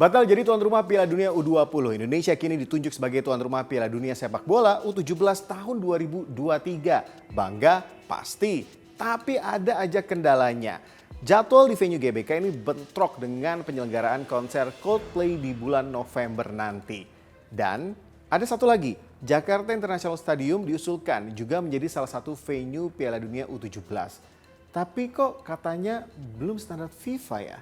Batal jadi tuan rumah Piala Dunia U20, Indonesia kini ditunjuk sebagai tuan rumah Piala Dunia Sepak Bola U17 tahun 2023. Bangga? Pasti. Tapi ada aja kendalanya. Jadwal di venue GBK ini bentrok dengan penyelenggaraan konser Coldplay di bulan November nanti. Dan ada satu lagi, Jakarta International Stadium diusulkan juga menjadi salah satu venue Piala Dunia U17. Tapi kok katanya belum standar FIFA ya?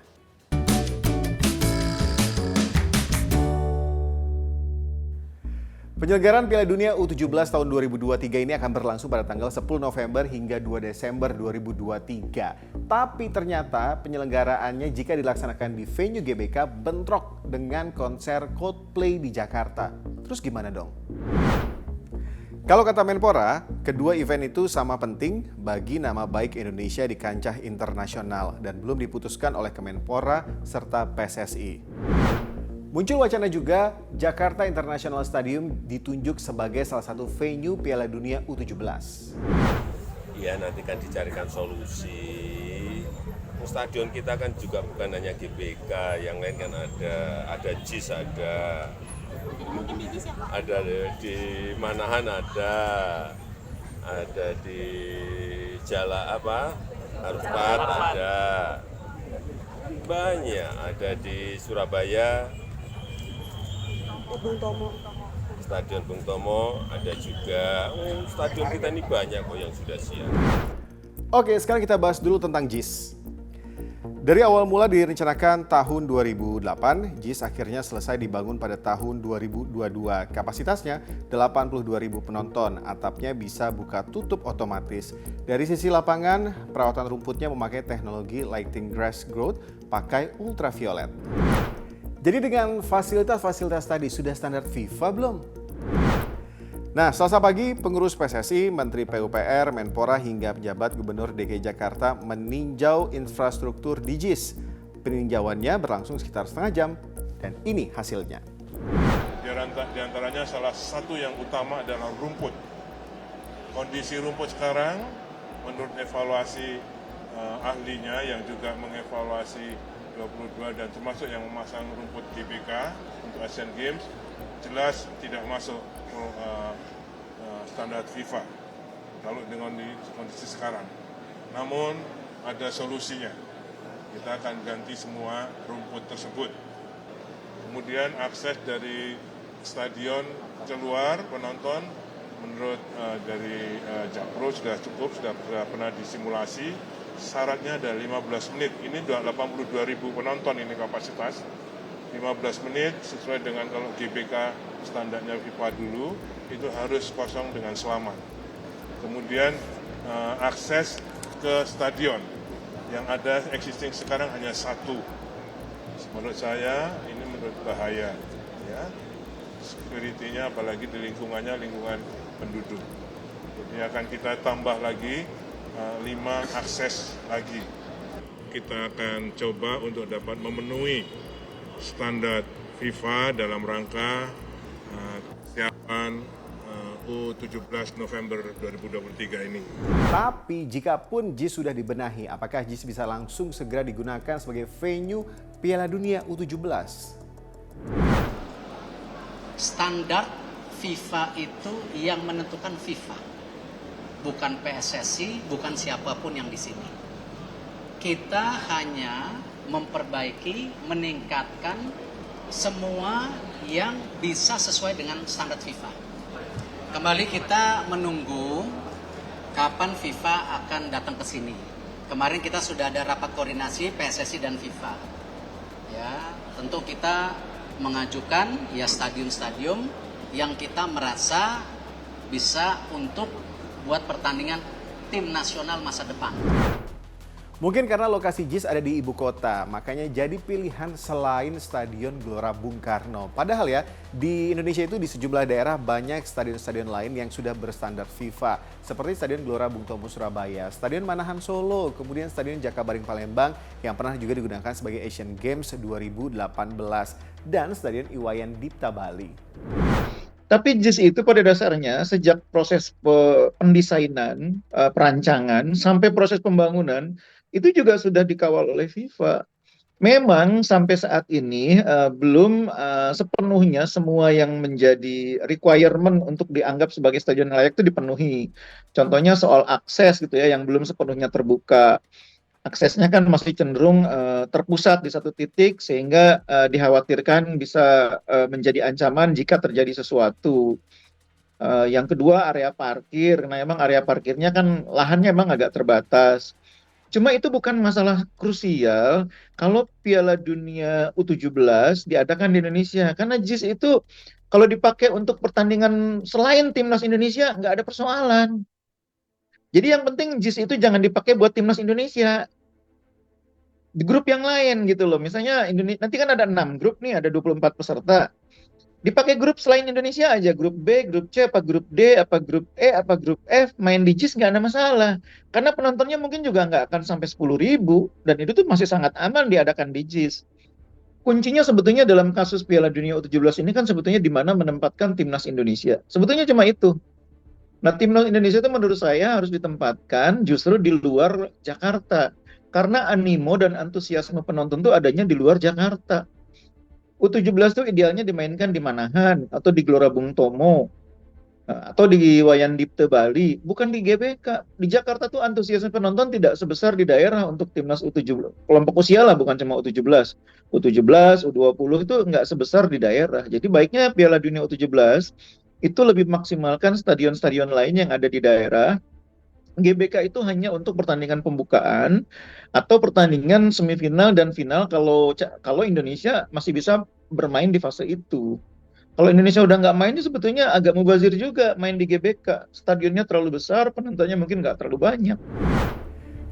Penyelenggaraan Piala Dunia U17 tahun 2023 ini akan berlangsung pada tanggal 10 November hingga 2 Desember 2023. Tapi ternyata penyelenggaraannya jika dilaksanakan di venue GBK bentrok dengan konser Coldplay di Jakarta. Terus gimana dong? Kalau kata Menpora, kedua event itu sama penting bagi nama baik Indonesia di kancah internasional dan belum diputuskan oleh Kemenpora serta PSSI. Muncul wacana juga Jakarta International Stadium ditunjuk sebagai salah satu venue Piala Dunia U17. Ya, nanti kan dicarikan solusi. Stadion kita kan juga bukan hanya GBK, yang lain kan ada JIS, ada di Manahan, ada di Haruspat, ada banyak, ada di Surabaya. Stadion Bung Tomo ada juga. Stadion kita ini banyak kok yang sudah siap. Oke, sekarang kita bahas dulu tentang JIS. Dari awal mula direncanakan tahun 2008, JIS akhirnya selesai dibangun pada tahun 2022. Kapasitasnya 82.000 penonton, atapnya bisa buka tutup otomatis. Dari sisi lapangan, perawatan rumputnya memakai teknologi lighting grass growth pakai ultraviolet. Jadi dengan fasilitas-fasilitas tadi sudah standar FIFA belum? Nah, Selasa pagi pengurus PSSI, Menteri PUPR, Menpora hingga pejabat Gubernur DKI Jakarta meninjau infrastruktur di JIS. Peninjauannya berlangsung sekitar setengah jam dan ini hasilnya. Di antaranya salah satu yang utama adalah rumput. Kondisi rumput sekarang menurut evaluasi ahlinya yang juga mengevaluasi 22 dan termasuk yang memasang rumput GBK untuk Asian Games jelas tidak masuk standar FIFA kalau dengan kondisi sekarang. Namun ada solusinya. Kita akan ganti semua rumput tersebut. Kemudian akses dari stadion keluar penonton menurut dari Jakpro sudah cukup, sudah pernah disimulasi. Syaratnya ada 15 menit, ini 82.000 penonton ini kapasitas. 15 menit sesuai dengan kalau GBK standarnya FIFA dulu, itu harus kosong dengan selamat. Kemudian akses ke stadion, yang ada existing sekarang hanya satu. Menurut saya ini menurut bahaya. Ya. Security-nya apalagi di lingkungannya, lingkungan penduduk. Jadi akan kita tambah lagi 5 akses lagi. Kita akan coba untuk dapat memenuhi standar FIFA dalam rangka kesiapan U17 November 2023 ini. Tapi jika pun JIS sudah dibenahi, apakah JIS bisa langsung segera digunakan sebagai venue Piala Dunia U17? Standar FIFA itu yang menentukan FIFA. Bukan PSSI, bukan siapapun yang di sini. Kita hanya memperbaiki, meningkatkan semua yang bisa sesuai dengan standar FIFA. Kembali kita menunggu kapan FIFA akan datang ke sini. Kemarin kita sudah ada rapat koordinasi PSSI dan FIFA. Ya, tentu kita mengajukan ya stadion-stadion yang kita merasa bisa untuk buat pertandingan tim nasional masa depan. Mungkin karena lokasi JIS ada di ibu kota, makanya jadi pilihan selain Stadion Gelora Bung Karno. Padahal ya, di Indonesia itu di sejumlah daerah banyak stadion-stadion lain yang sudah berstandar FIFA. Seperti Stadion Gelora Bung Tomo Surabaya, Stadion Manahan Solo, kemudian Stadion Jakabaring Palembang yang pernah juga digunakan sebagai Asian Games 2018, dan Stadion Iwayan Dipta Bali. Tapi JIS itu pada dasarnya sejak proses pendesainan, perancangan, sampai proses pembangunan, itu juga sudah dikawal oleh FIFA. Memang sampai saat ini belum sepenuhnya semua yang menjadi requirement untuk dianggap sebagai stadion layak itu dipenuhi. Contohnya soal akses gitu ya, yang belum sepenuhnya terbuka. Aksesnya kan masih cenderung terpusat di satu titik sehingga dikhawatirkan bisa menjadi ancaman jika terjadi sesuatu. Yang kedua area parkir. Nah, emang area parkirnya kan lahannya emang agak terbatas. Cuma itu bukan masalah krusial kalau Piala Dunia U17 diadakan di Indonesia. Karena JIS itu kalau dipakai untuk pertandingan selain timnas Indonesia nggak ada persoalan. Jadi yang penting JIS itu jangan dipakai buat timnas Indonesia. Di grup yang lain gitu loh. Misalnya nanti kan ada 6 grup nih, ada 24 peserta. Dipakai grup selain Indonesia aja, grup B, grup C, apa grup D, apa grup E, apa grup F, main di JIS nggak ada masalah. Karena penontonnya mungkin juga nggak akan sampai 10.000, dan itu tuh masih sangat aman diadakan di JIS. Kuncinya sebetulnya dalam kasus Piala Dunia U17 ini kan sebetulnya di mana menempatkan timnas Indonesia. Sebetulnya cuma itu. Nah, timnas Indonesia itu menurut saya harus ditempatkan justru di luar Jakarta. Karena animo dan antusiasme penonton tuh adanya di luar Jakarta. U17 itu idealnya dimainkan di Manahan atau di Gelora Bung Tomo atau di Wayan Dipte Bali, bukan di GBK. Di Jakarta tuh antusiasme penonton tidak sebesar di daerah untuk timnas U17. Kelompok usia lah, bukan cuma U17. U17, U20 itu nggak sebesar di daerah. Jadi baiknya Piala Dunia U17 itu lebih maksimalkan stadion-stadion lain yang ada di daerah. GBK itu hanya untuk pertandingan pembukaan atau pertandingan semifinal dan final kalau Indonesia masih bisa bermain di fase itu. Kalau Indonesia udah nggak main, itu sebetulnya agak mubazir juga main di GBK. Stadionnya terlalu besar, penontonnya mungkin nggak terlalu banyak.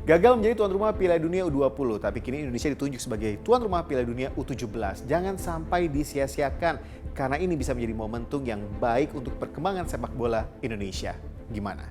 Gagal menjadi tuan rumah Piala Dunia U20, tapi kini Indonesia ditunjuk sebagai tuan rumah Piala Dunia U17. Jangan sampai disia-siakan, karena ini bisa menjadi momentum yang baik untuk perkembangan sepak bola Indonesia. Gimana?